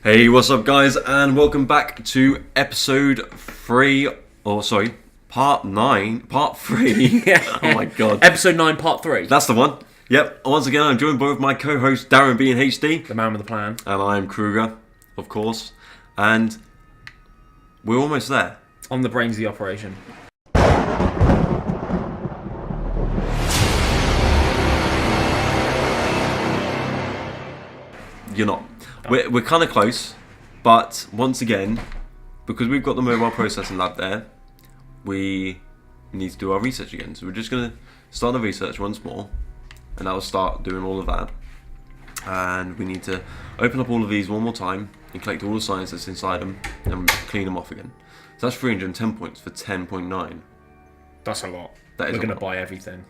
Hey, what's up, guys, and welcome back to part 9, part 3. Oh my god. Episode 9, part 3. That's the one. Yep, once again, I'm joined by my co-host, Darren B and HD. The man with the plan. And I'm Kruger, of course. And we're almost there. On the brains of the operation. You're not. We're kind of close, but once again, because we've got the mobile processing lab there, we need to do our research again. So we're just going to start the research once more, and I'll start doing all of that. And we need to open up all of these one more time and collect all the science that's inside them and clean them off again. So that's 310 points for 10.9. That's a lot. That is We're going to buy everything.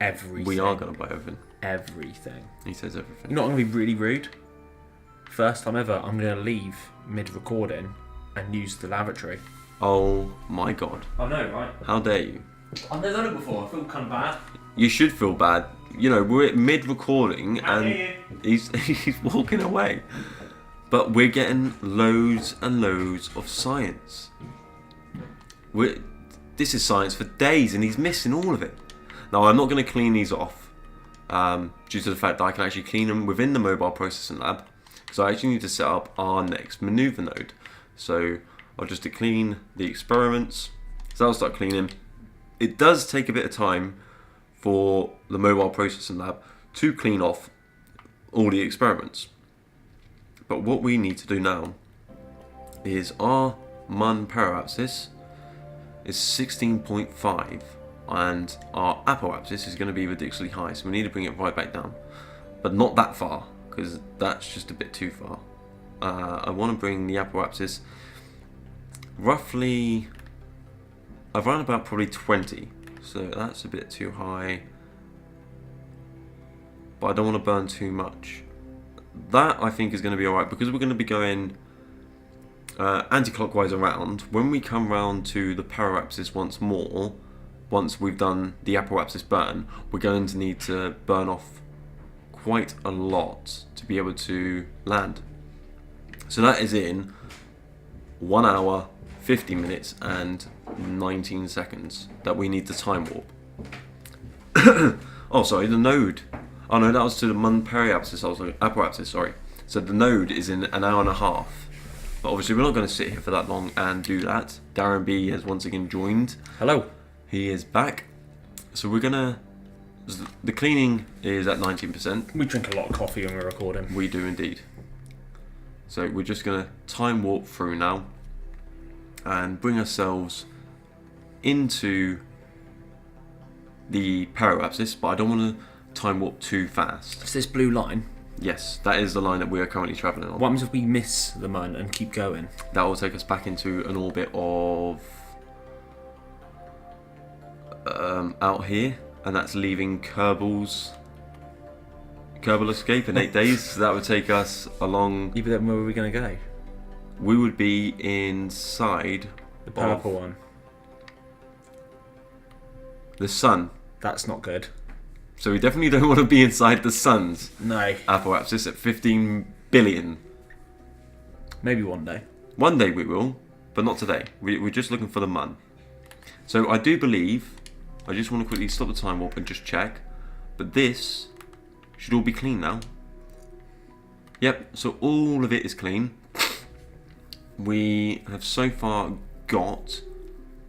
Everything. We are going to buy everything. Everything. He says everything. You're not going to be really rude. First time ever, I'm going to leave mid-recording and use the lavatory. Oh my god. I know, right? How dare you? I've never done it before. I feel kind of bad. You should feel bad. You know, we're mid-recording How and dare he's walking away. But we're getting loads and loads of science. This is science for days and he's missing all of it. Now, I'm not going to clean these off due to the fact that I can actually clean them within the mobile processing lab. So I actually need to set up our next maneuver node. So I'll just clean the experiments. So I'll start cleaning. It does take a bit of time for the mobile processing lab to clean off all the experiments. But what we need to do now is our MUN paraapsis is 16.5 and our apoapsis is going to be ridiculously high. So we need to bring it right back down. But not that far, because that's just a bit too far. I want to bring the apoapsis roughly around about probably 20. So that's a bit too high. But I don't want to burn too much. That I think is going to be alright because we're going to be going anti-clockwise around. When we come round to the paraapsis once more, once we've done the apoapsis burn, we're going to need to burn off quite a lot to be able to land. So that is in 1 hour, 50 minutes and 19 seconds that we need to time warp. Oh, sorry, the node. Oh no, that was to the MUN paraapsis, apoapsis, sorry. So the node is in an hour and a half. But obviously we're not going to sit here for that long and do that. Darren B has once again joined. Hello. He is back. So we're going to... The cleaning is at 19%. We drink a lot of coffee when we're recording. We do indeed. So we're just going to time warp through now and bring ourselves into the paraapsis, but I don't want to time warp too fast. It's this blue line. Yes, that is the line that we are currently travelling on. What happens if we miss the MUN and keep going? That will take us back into an orbit of out here, and that's leaving Kerbal escape in 8 days. So that would take us along. Yeah, but then where are we going to go? We would be inside The purple one. The sun. That's not good. So we definitely don't want to be inside the sun's No. apoapsis at 15 billion. Maybe one day. One day we will, but not today. We're just looking for the MUN. So I do believe, I just want to quickly stop the time warp and just check, but this should all be clean now. Yep, so all of it is clean. We have so far got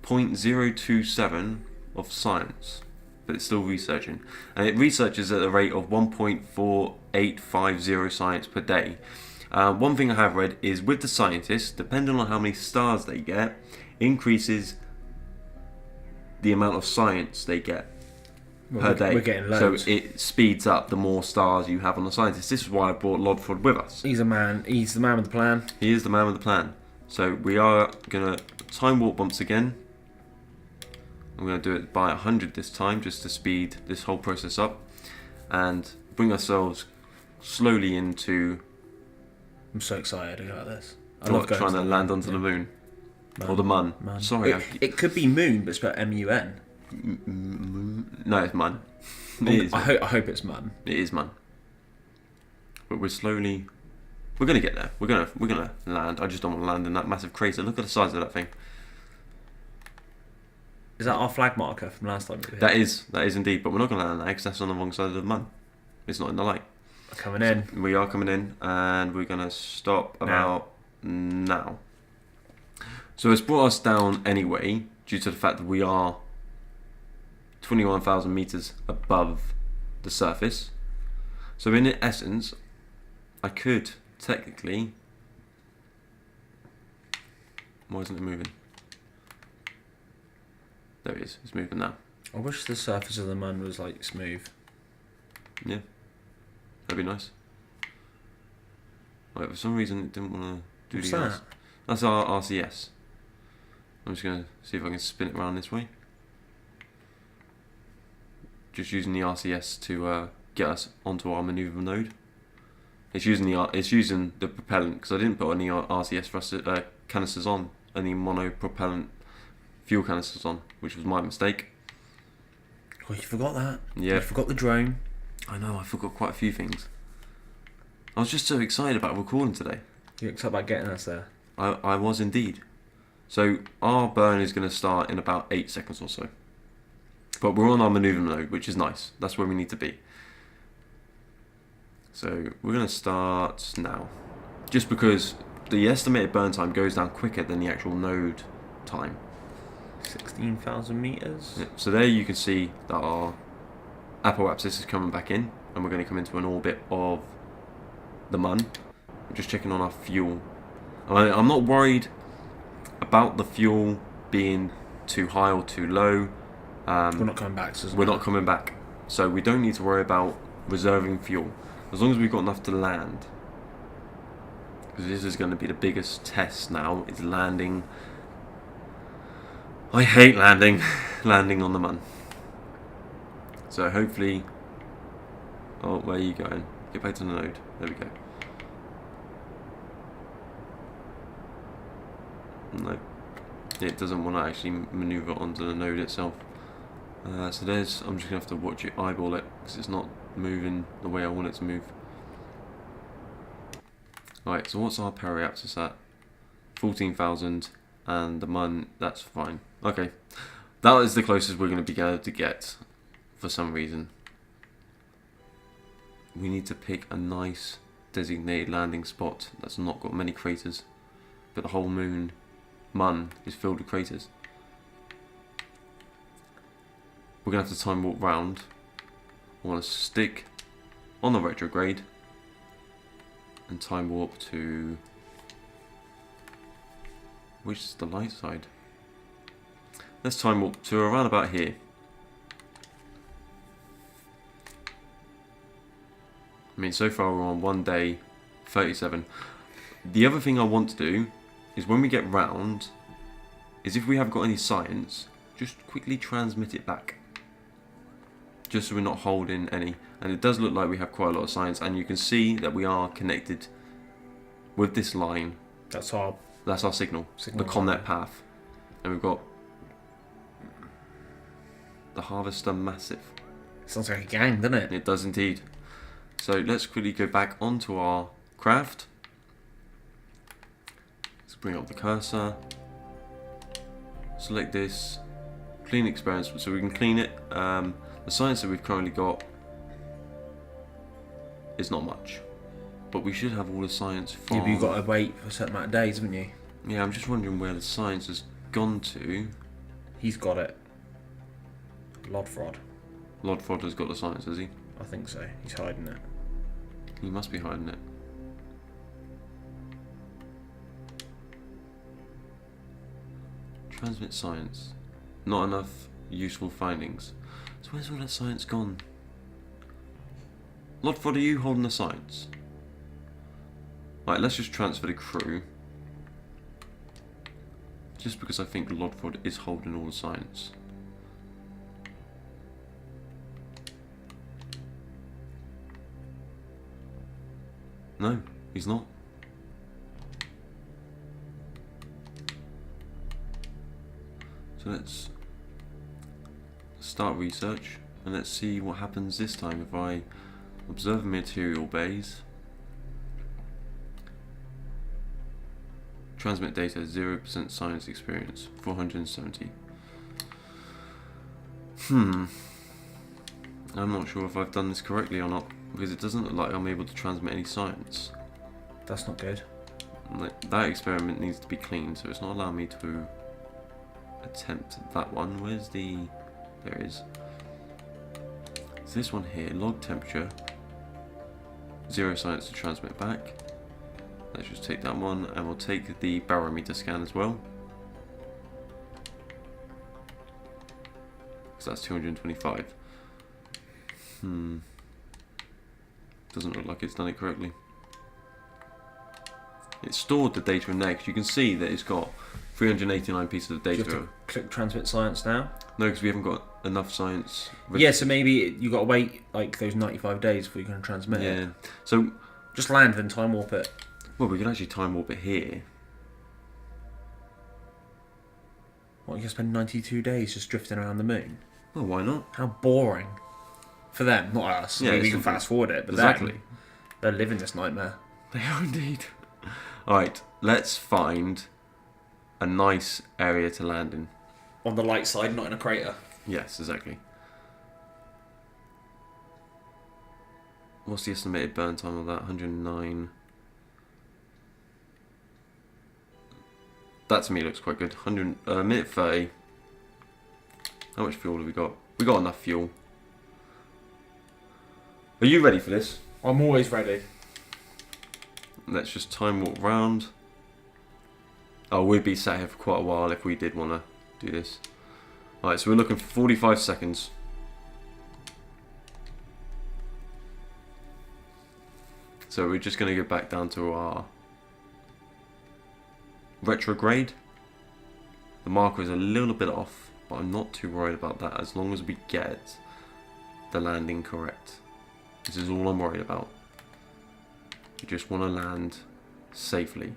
0.027 of science, but it's still researching. And it researches at a rate of 1.4850 science per day. One thing I have read is with the scientists, depending on how many stars they get, increases the amount of science they get per day. We're getting loads. So it speeds up the more stars you have on the scientists. This is why I brought Lodford with us. He's the man with the plan. He is the man with the plan. So we are going to time warp once again. I'm going to do it by 100 this time just to speed this whole process up and bring ourselves slowly into... I'm so excited about this. I love trying to land onto the moon. Or the MUN. Sorry. It could be moon, but it's spelled M-U-N. No, it's MUN. I hope it's MUN. It is MUN. But we're slowly We're gonna get there. We're gonna land. I just don't want to land in that massive crater. Look at the size of that thing. Is that our flag marker from last time we were here? That is indeed. But we're not gonna land there because that's on the wrong side of the mun. It's not in the light. Coming in. So we are coming in, and we're gonna stop about now. So it's brought us down anyway, due to the fact that we are 21,000 meters above the surface. So in essence, I could technically. Why isn't it moving? There it is. It's moving now. I wish the surface of the mun was like smooth. Yeah, that'd be nice. Right, for some reason it didn't want to do What's the that? That's our RCS. I'm just going to see if I can spin it around this way. Just using the RCS to get us onto our maneuver node. It's using the propellant because I didn't put any RCS canisters on, any monopropellant fuel canisters on, which was my mistake. Oh, you forgot that. Yeah. You forgot the drone. I know, I forgot quite a few things. I was just so excited about recording today. You're excited about getting us there. I was indeed. So our burn is going to start in about 8 seconds or so. But we're on our maneuver mode, which is nice. That's where we need to be. So we're going to start now. Just because the estimated burn time goes down quicker than the actual node time. 16,000 meters. Yeah, so there you can see that our apoapsis is coming back in, and we're going to come into an orbit of the mun. I'm just checking on our fuel. I'm not worried about the fuel being too high or too low. We're not coming back. So we're not coming back, so we don't need to worry about reserving fuel as long as we've got enough to land. Because this is going to be the biggest test now. Is landing. I hate landing on the mun. So hopefully. Oh, where are you going? Get back to the node. There we go. No, it doesn't want to actually maneuver onto the node itself. So there's. I'm just gonna have to watch it, eyeball it, because it's not moving the way I want it to move. Right. So what's our periapsis at? 14,000, and the mun. That's fine. Okay, that is the closest we're going to be able to get. For some reason, we need to pick a nice designated landing spot that's not got many craters, but the whole mun is filled with craters. We're going to have to time warp round. I want to stick on the retrograde and time warp to, which is the light side. Let's time warp to around about here. I mean, so far we're on 1 day 37. The other thing I want to do is when we get round, is if we have got any science, just quickly transmit it back. Just so we're not holding any. And it does look like we have quite a lot of science, and you can see that we are connected with this line. That's our signal the ComNet path. And we've got the Harvester Massive. Sounds like a gang, doesn't it? It does indeed. So let's quickly go back onto our craft. Let's bring up the cursor. Select this. Clean experiments, so we can clean it. The science that we've currently got is not much, but we should have all the science from. Yeah, but you've got to wait for a certain amount of days, haven't you? Yeah, I'm just wondering where the science has gone to. He's got it. Lodfrod. Lodfrod has got the science, has he? I think so. He's hiding it. He must be hiding it. Transmit science. Not enough useful findings. So where's all that science gone? Lodfrod, are you holding the science? Right, let's just transfer the crew. Just because I think Lodfrod is holding all the science. No, he's not. So let's start research and let's see what happens this time if I observe material bays. Transmit data, 0% science experience, 470. I'm not sure if I've done this correctly or not, because it doesn't look like I'm able to transmit any science. That's not good. Like, that experiment needs to be cleaned, so it's not allowing me to attempt that one. Where's the... There it is. It's this one here, log temperature. 0 science to transmit back. Let's just take that one, and we'll take the barometer scan as well. So that's 225. Doesn't look like it's done it correctly. It's stored the data in there, because you can see that it's got 389 pieces of Do you data. have to click transmit science now? No, because we haven't got enough science. Yeah, so maybe you got to wait like those 95 days before you can transmit it. Yeah. So, Just land and time warp it. well, we can actually time warp it here. What, you can spend 92 days just drifting around the moon? Well, why not? How boring. For them, not us. Yeah, I mean, we it's can simple. fast forward it, but Exactly. they're living this nightmare. They are indeed. Alright, let's find a nice area to land in. On the light side, not in a crater. Yes, exactly. What's the estimated burn time of that? 109. That to me looks quite good. 100, minute 30. How much fuel have we got? We got enough fuel. Are you ready for this? I'm always ready. Let's just time warp round. Oh, we'd be sat here for quite a while if we did want to do this. Alright, so we're looking for 45 seconds. So we're just going to go back down to our retrograde. The marker is a little bit off, but I'm not too worried about that as long as we get the landing correct. This is all I'm worried about. You just want to land safely.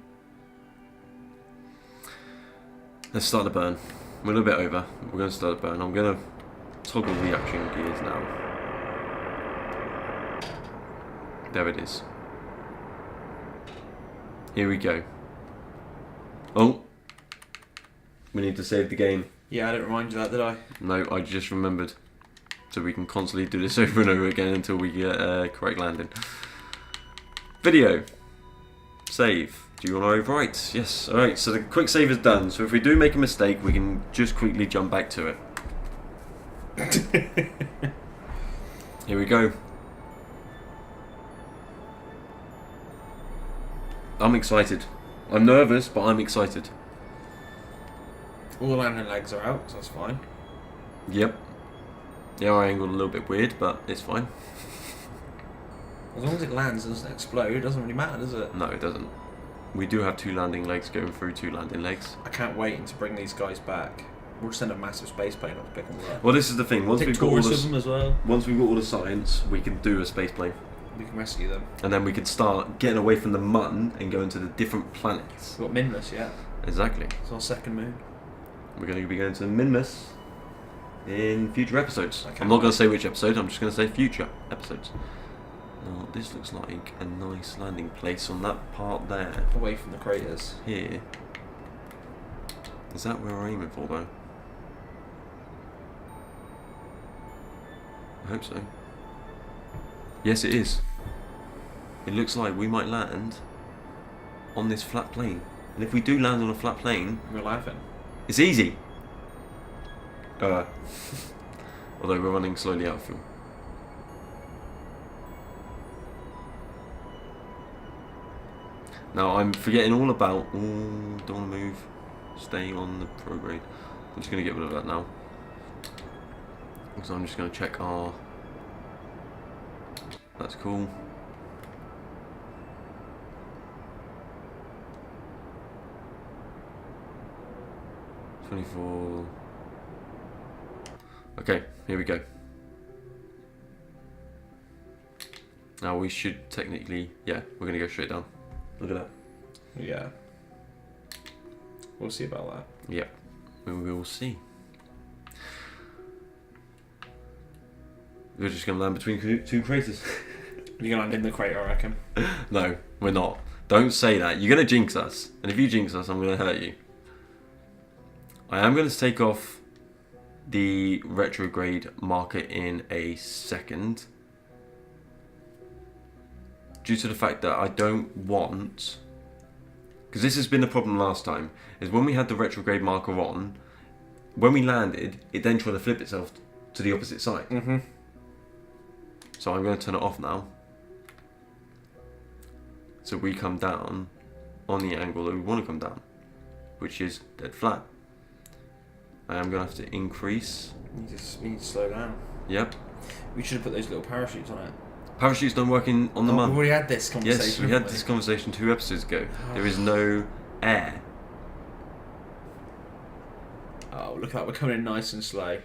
Let's start the burn. We're a little bit over. We're going to start the burn. I'm going to toggle the action gears now. There it is. Here we go. Oh. We need to save the game. Yeah, I didn't remind you that, did I? No, I just remembered. So we can constantly do this over and over again until we get a correct landing. Video. Save. Do you want to overwrite? Yes. Alright, so the quick save is done. So if we do make a mistake, we can just quickly jump back to it. Here we go. I'm excited. I'm nervous, but I'm excited. All the landing legs are out, so that's fine. Yep. The eye angle a little bit weird, but it's fine. As long as it lands and doesn't explode, it doesn't really matter, does it? No, it doesn't. We do have 2 landing legs going through 2 landing legs. I can't wait to bring these guys back. We'll just send a massive space plane up to pick them up. Well, this is the thing. Once Take we've got all tours of the them as well. once we've got all the science, we can do a space plane, We can rescue them. and then we could start getting away from the mun and going to the different planets. We've got Minmus, yeah. Exactly. It's our second moon. We're going to be going to Minmus in future episodes. Okay. I'm not going to say which episode. I'm just going to say future episodes. Now, this looks like a nice landing place on that part there. Away from the craters. Here. Is that where we're aiming for, though? I hope so. Yes, it is. It looks like we might land on this flat plane. And if we do land on a flat plane, We're laughing. it's easy. Although we're running slowly out of fuel. Now I'm forgetting all about. Don't want to move. Stay on the prograde. I'm just going to get rid of that now. So I'm just going to check our. That's cool. $24. Okay, here we go. Now we should technically, yeah, we're gonna go straight down. Look at that. Yeah. We'll see about that. Yep, we will see. We're just gonna land between 2 craters. You're going to land in the crater, I reckon. No, we're not. Don't say that. You're going to jinx us. And if you jinx us, I'm going to hurt you. I am going to take off the retrograde marker in a second. Due to the fact that I don't want... Because this has been the problem last time. Is when we had the retrograde marker on, when we landed, it then tried to flip itself to the opposite side. So I'm going to turn it off now. So we come down on the angle that we want to come down, which is dead flat. I am going to have to increase. We need to slow down. Yep. We should have put those little parachutes on it. Parachutes don't work on the mud. We've already had this conversation. Yes, we had this conversation 2 episodes ago. There is no air. Oh, look at that. We're coming in nice and slow.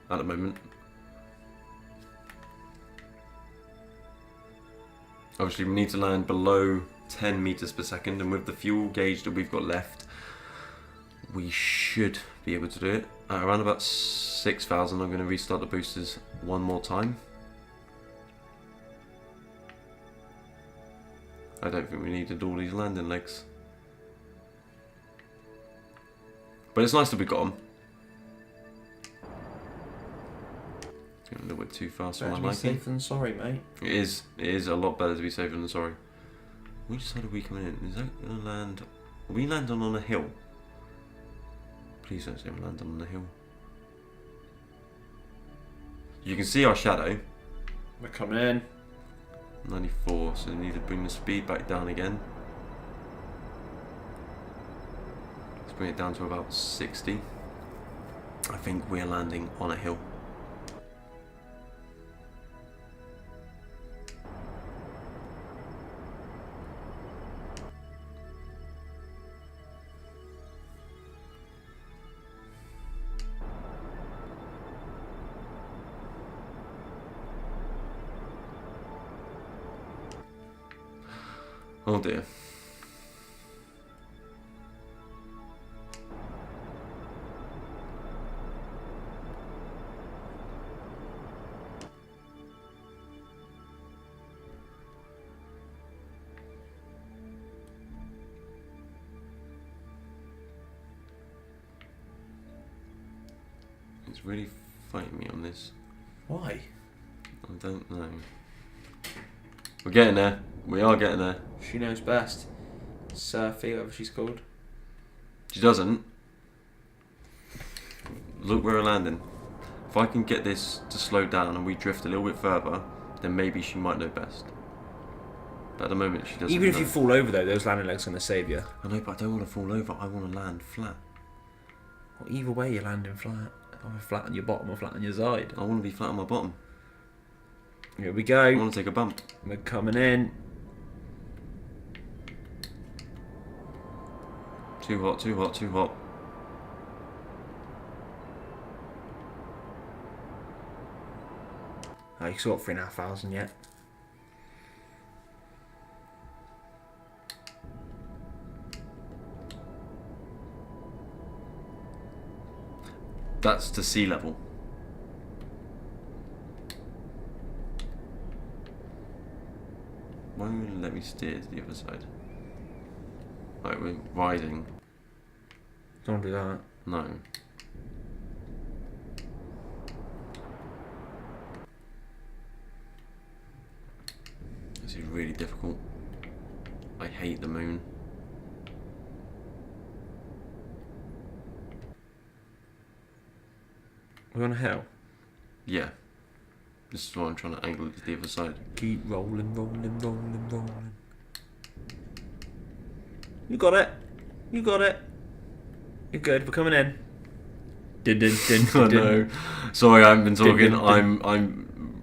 At the moment. Obviously, we need to land below 10 meters per second, and with the fuel gauge that we've got left, we should be able to do it. At around about 6,000, I'm going to restart the boosters one more time. I don't think we needed all these landing legs. But it's nice that we got them. A little bit too fast for my liking. Safe than sorry, mate. It is a lot better to be safe than sorry. Which side are we coming in? Is that going to land... Are we landing on a hill? Please don't say we're landing on a hill. You can see our shadow. We're coming in. 94, so we need to bring the speed back down again. Let's bring it down to about 60. I think we're landing on a hill. Oh dear. It's really fighting me on this. Why? I don't know. We're getting there. We are getting there. She knows best. Surfy, whatever she's called. She doesn't. Look where we're landing. If I can get this to slow down and we drift a little bit further, then maybe she might know best. But at the moment, she doesn't. Even if know. you fall over, though, those landing legs are going to save you. I know, but I don't want to fall over. I want to land flat. Well, either way, you're landing flat. Either flat on your bottom or flat on your side. I want to be flat on my bottom. Here we I go. want to take a bump. We're coming in. Too hot, too hot, too hot. Oh, you still got 3,500 yet. That's to sea level. Why won't you let me steer to the other side? Right, we're rising. Don't do that. No. This is really difficult. I hate the moon. We're on a hill. Yeah. This is why I'm trying to angle it to the other side. Keep rolling, rolling, rolling, rolling. You got it. You got it. You're good. We're coming in. Oh no. Sorry, I haven't been talking. I'm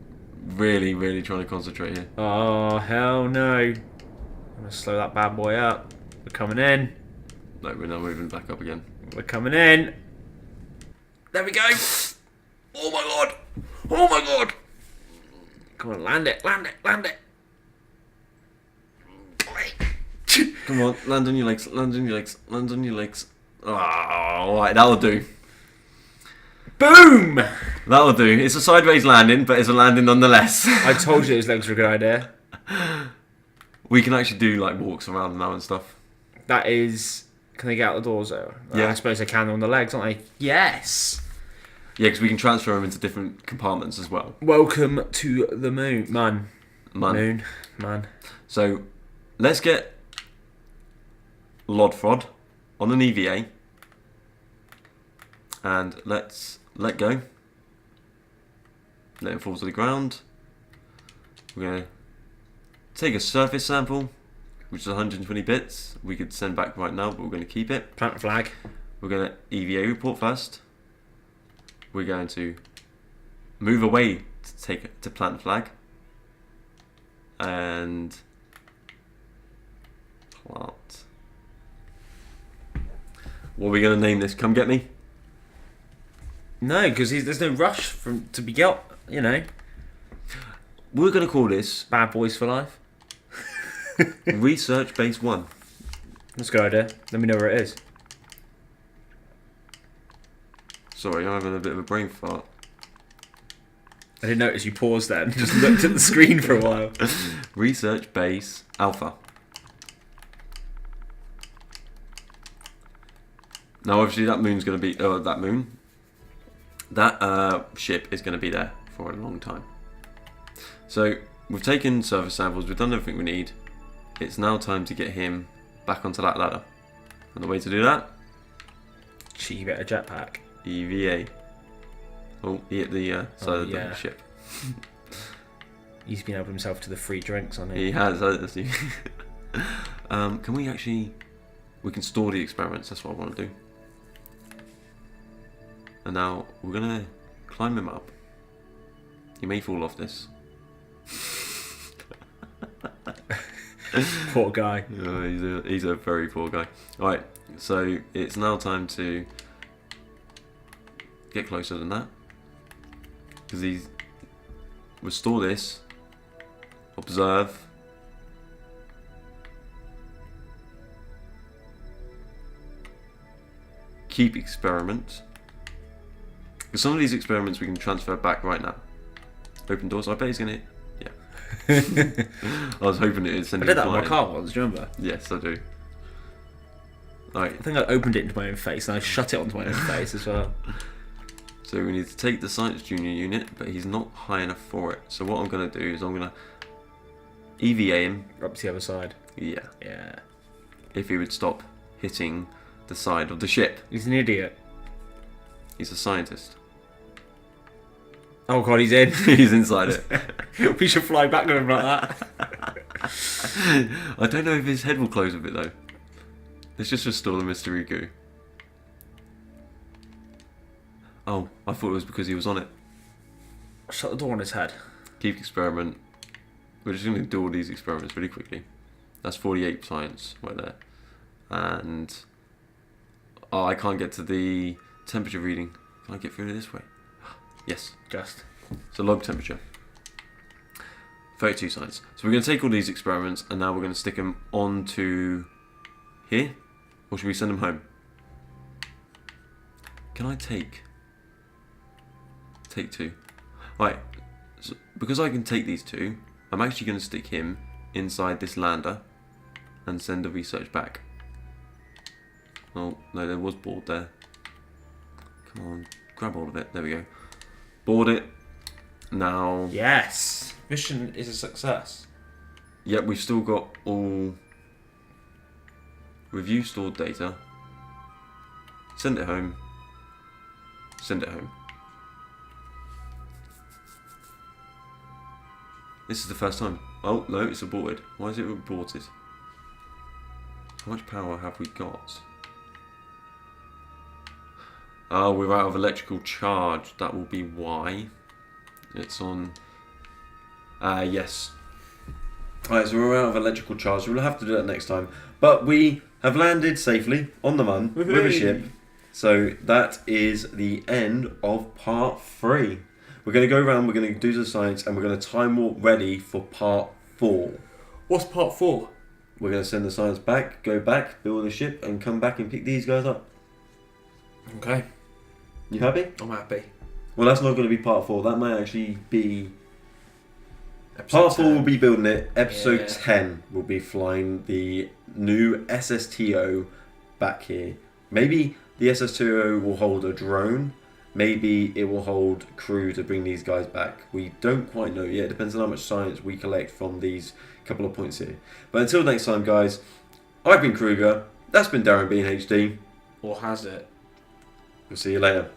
really, really trying to concentrate here. Oh, hell no. I'm going to slow that bad boy up. We're coming in. No, we're now moving back up again. We're coming in. There we go. Oh my god. Oh my god. Come on, land it, land it, land it. Come on, land on your legs, land on your legs, land on your legs. Oh, alright, that'll do. Boom! That'll do. It's a sideways landing, but it's a landing nonetheless. I told you those legs were a good idea. We can actually do like walks around now and stuff. That is... Can they get out the doors though? Yeah. I suppose they can on the legs, aren't they? Yes! Yeah, because we can transfer them into different compartments as well. Welcome to the moon. Man. Man. Man. So, let's get Lodfrod on an EVA. And let's let go. Let it fall to the ground. We're going to take a surface sample, which is 120 bits. We could send back right now, but we're going to keep it. Plant flag. We're going to EVA report first. We're going to move away to plant flag. And plant. What are we going to name this? Come get me? No, because there's no rush to be got, you know. We're going to call this Bad boys for life. Research Base 1. Let's go there. Let me know where it is. Sorry, I'm having a bit of a brain fart. I didn't notice you paused there and just looked at the screen for a while. Research Base Alpha. Now, obviously, that moon's going to be... That ship is going to be there for a long time. So, we've taken surface samples. We've done everything we need. It's now time to get him back onto that ladder. And the way to do that? Cheeky bit of jetpack. EVA. Oh, he hit the side of the ship. He's been helping himself to the free drinks, hasn't he? He has, hasn't he? Can we actually... We can store the experiments, that's what I want to do. And now, we're going to climb him up. He may fall off this. Poor guy. Oh, he's a very poor guy. Alright, so it's now time to get closer than that. Because we'll store this. Observe. Keep experiment. Because some of these experiments we can transfer back right now. Open doors. I bet he's gonna. Yeah. I was hoping it would send. I did that on my car once. Do you remember? Yes, I do. Right. I think I opened it into my own face and I shut it onto my own face as well. So we need to take the Science Junior unit, but he's not high enough for it. So what I'm gonna do is I'm gonna EVA him. Up to the other side. Yeah. Yeah. If he would stop hitting the side of the ship. He's an idiot. He's a scientist. Oh god, he's in. He's inside it. We should fly back with him like that. I don't know if his head will close a bit though. Let's just restore the mystery goo. Oh, I thought it was because he was on it. Shut the door on his head. Keep experiment. We're just going to do all these experiments really quickly. That's 48 science right there. And... Oh, I can't get to the temperature reading. Can I get through this way? Yes. Just. It's a log temperature. 32 science. So we're going to take all these experiments and now we're going to stick them onto here. Or should we send them home? Can I take two? Right. So because I can take these two, I'm actually going to stick him inside this lander and send the research back. Oh, no, there was board there. Come on, grab hold of it. There we go. Board it. Now... Yes! Mission is a success. Yep, we've still got all... Review stored data. Send it home. Send it home. This is the first time. Oh, no, it's aborted. Why is it aborted? How much power have we got? Oh, we're out of electrical charge. That will be why. It's on... yes. Alright, so we're out of electrical charge. So we'll have to do that next time. But we have landed safely on the Mun with a ship. So that is the end of part 3. We're going to go around, we're going to do the science, and we're going to time warp ready for part 4. What's part 4? We're going to send the science back, go back, build a ship, and come back and pick these guys up. Okay. You happy? I'm happy. Well, that's not going to be part 4. That might actually be Part 4 will be building it. Episode Yeah. 10 will be flying the new SSTO back here. Maybe the SSTO will hold a drone. Maybe it will hold crew to bring these guys back. We don't quite know yet. It depends on how much science we collect from these couple of points here. But until next time, guys, I've been Kruger. That's been Darren being HD. Or has it? We'll see you later.